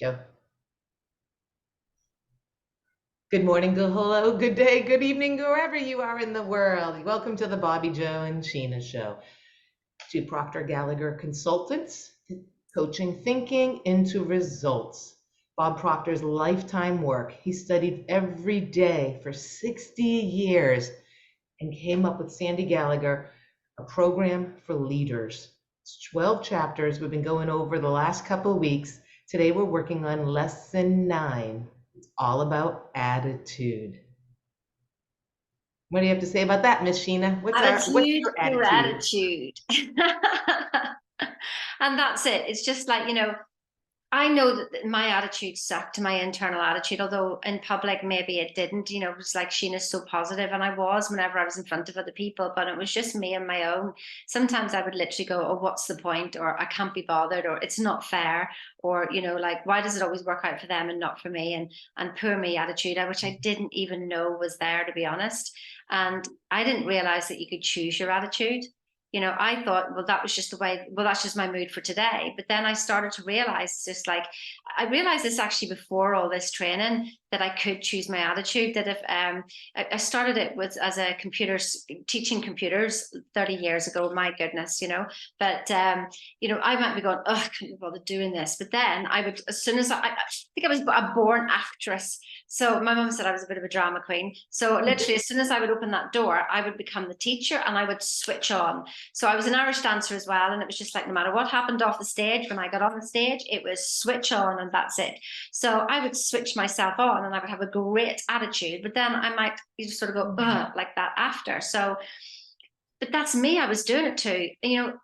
Go. Good morning, good hello, good day, good evening, wherever you are in the world. Welcome to the Bobbi Jo and Sheena show. Two Proctor Gallagher consultants, coaching thinking into results. Bob Proctor's lifetime work. He studied every day for 60 years and came up with Sandy Gallagher, a program for leaders. It's 12 chapters we've been going over the last couple of weeks. Today we're working on lesson 9. It's all about attitude. What do you have to say about that, Miss Sheena? What's Attitude, your attitude? gratitude. And that's it. It's just like, I know that my attitude sucked, my internal attitude, although in public maybe it didn't. It was like Sheena's so positive, and I was whenever I was in front of other people, but it was just me and my own. Sometimes I would literally go, "Oh, what's the point?" Or "I can't be bothered," or "It's not fair," or like, "Why does it always work out for them and not for me?" And poor me attitude, which I didn't even know was there, to be honest. And I didn't realize that you could choose your attitude. I thought, well, that was just the way, well, that's just my mood for today. But then I started to realize, just like, I realized this actually before all this training, that I could choose my attitude. That if I started it with as a computers teaching computers 30 years ago, my goodness, but I might be going, oh, I can't be bothered doing this. But then I would, as soon as I think I was a born actress. So my mom said I was a bit of a drama queen. So literally, as soon as I would open that door, I would become the teacher and I would switch on. So I was an Irish dancer as well. And it was just like, no matter what happened off the stage, when I got on the stage, it was switch on and that's it. So I would switch myself on and I would have a great attitude, but then I might just sort of go, like that after. So, but that's me. I was doing it too.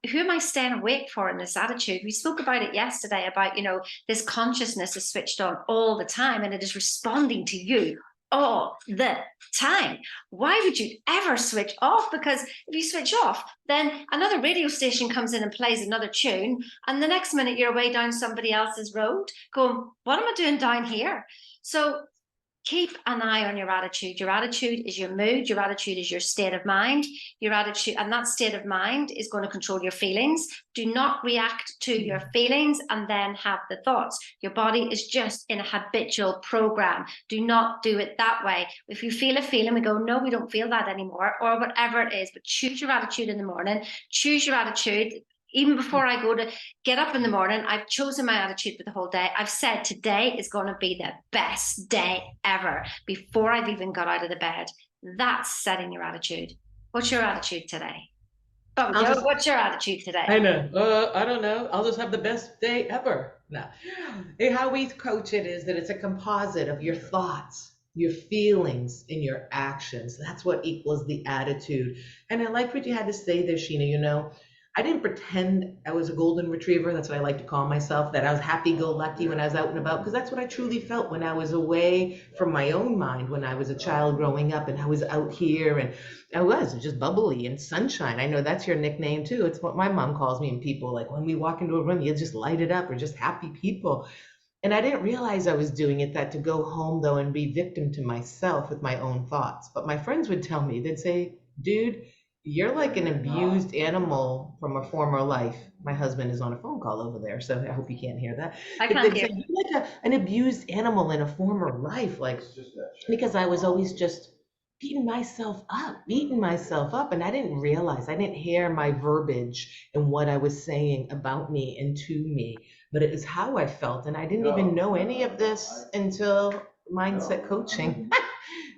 Who am I staying awake for in this attitude? We spoke about it yesterday about, this consciousness is switched on all the time and it is responding to you all the time. Why would you ever switch off? Because if you switch off, then another radio station comes in and plays another tune, and the next minute you're away down somebody else's road going, what am I doing down here? So keep an eye on your attitude. Your attitude is your mood. Your attitude is your state of mind. Your attitude, and that state of mind is going to control your feelings. Do not react to your feelings and then have the thoughts. Your body is just in a habitual program. Do not do it that way. If you feel a feeling, we go, no, we don't feel that anymore, or whatever it is. But choose your attitude in the morning. Choose your attitude. Even before I go to get up in the morning, I've chosen my attitude for the whole day. I've said today is going to be the best day ever before I've even got out of the bed. That's setting your attitude. What's your attitude today? Oh, Joe, what's your attitude today? I know. I don't know. I'll just have the best day ever. No. How we coach it is that it's a composite of your thoughts, your feelings, and your actions. That's what equals the attitude. And I like what you had to say there, Sheena. I didn't pretend I was a golden retriever. That's what I like to call myself, that I was happy go lucky when I was out and about, because that's what I truly felt when I was away from my own mind, when I was a child growing up and I was out here and I was just bubbly and sunshine. I know that's your nickname too. It's what my mom calls me, and people like when we walk into a room, you just light it up. We're just happy people. And I didn't realize I was doing it, that to go home though and be victim to myself with my own thoughts. But my friends would tell me, they'd say, dude, you're like an abused animal from a former life. My husband is on a phone call over there, so I hope you can't hear that. I But can't they'd hear. say, you're like an abused animal in a former life, like, because I was always just beating myself up. And I didn't realize, I didn't hear my verbiage and what I was saying about me and to me, but it is how I felt. And I didn't even know any of this until mindset coaching.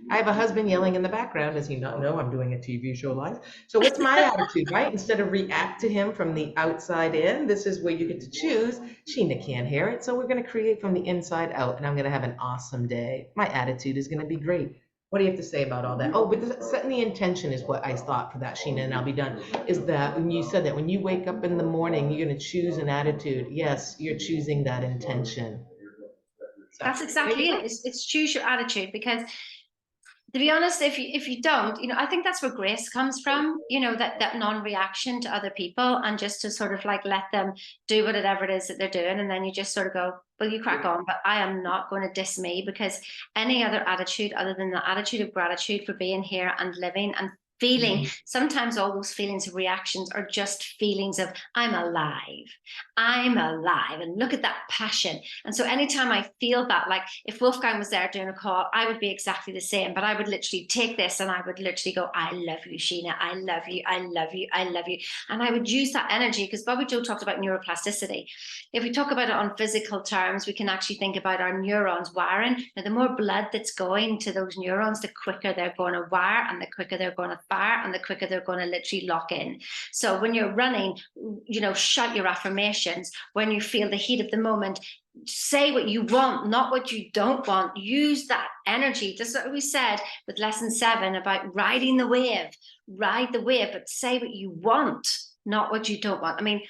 I have a husband yelling in the background. Does he not know I'm doing a TV show live? So what's my attitude, right? Instead of react to him from the outside in, this is where you get to choose. Sheena can't hear it. So we're going to create from the inside out, and I'm going to have an awesome day. My attitude is going to be great. What do you have to say about all that? Oh, but setting the intention is what I thought for that, Sheena, and I'll be done. Is that when you said that when you wake up in the morning, you're going to choose an attitude. Yes, you're choosing that intention. So That's there you exactly go. it. It's choose your attitude, because to be honest, if you don't, I think that's where grace comes from, that non-reaction to other people, and just to sort of like let them do whatever it is that they're doing, and then you just sort of go, well, you crack on, but I am not going to diss me, because any other attitude other than the attitude of gratitude for being here and living and feeling. Sometimes all those feelings of reactions are just feelings of I'm alive, and look at that passion. And so anytime I feel that, like if Wolfgang was there doing a call, I would be exactly the same, but I would literally take this and I would literally go, I love you, Sheena, I love you, I love you, I love you. And I would use that energy, because Bobbi Jo talked about neuroplasticity. If we talk about it on physical terms, we can actually think about our neurons wiring. Now, the more blood that's going to those neurons, the quicker they're going to wire, and the quicker they're going to fire, and the quicker they're going to literally lock in. So when you're running, shout your affirmations. When you feel the heat of the moment, say what you want, not what you don't want. Use that energy. This is what we said with lesson 7 about riding the wave. Ride the wave, but say what you want, not what you don't want. I mean,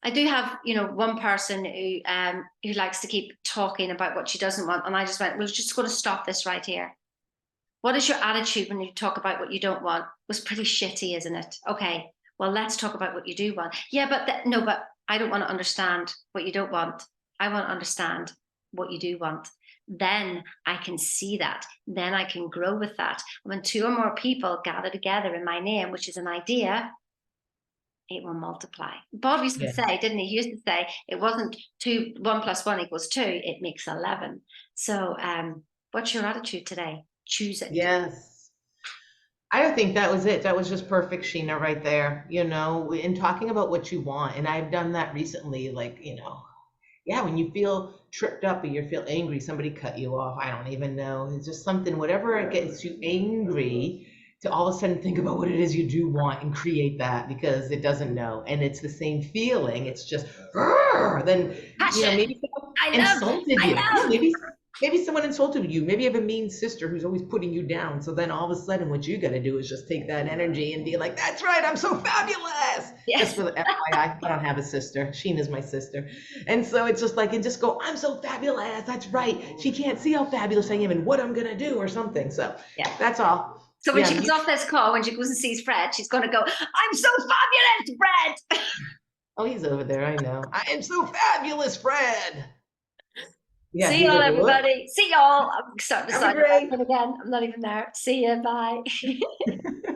I do have, one person who likes to keep talking about what she doesn't want. And I just went, we're just going to stop this right here. What is your attitude when you talk about what you don't want? It was pretty shitty, isn't it? Okay, well, let's talk about what you do want. Yeah, but I don't want to understand what you don't want. I want to understand what you do want. Then I can see that. Then I can grow with that. When 2 or more people gather together in my name, which is an idea, it will multiply. Bob used to say, didn't he? He used to say it wasn't 1 + 1 = 2, it makes 11. So what's your attitude today? Choose it. Yes. I don't think that was it. That was just perfect, Sheena, right there. In talking about what you want. And I've done that recently, when you feel tripped up or you feel angry, somebody cut you off. I don't even know. It's just something, whatever gets you angry, to all of a sudden think about what it is you do want and create that, because it doesn't know. And it's the same feeling. It's just, then, maybe someone insulted you. Yeah, maybe someone insulted you. Maybe you have a mean sister who's always putting you down. So then all of a sudden what you got to do is just take that energy and be like, that's right, I'm so fabulous. Yes. Just for the FYI, I don't have a sister. Sheena's my sister. And so it's just and just go, I'm so fabulous. That's right. She can't see how fabulous I am and what I'm going to do or something. So that's all. So when she gets off this call, when she goes and sees Fred, she's going to go, I'm so fabulous, Fred. Oh, he's over there. I know. I am so fabulous, Fred. Yeah, see y'all, everybody. See y'all. I'm starting to sign up again. I'm not even there. See you. Bye.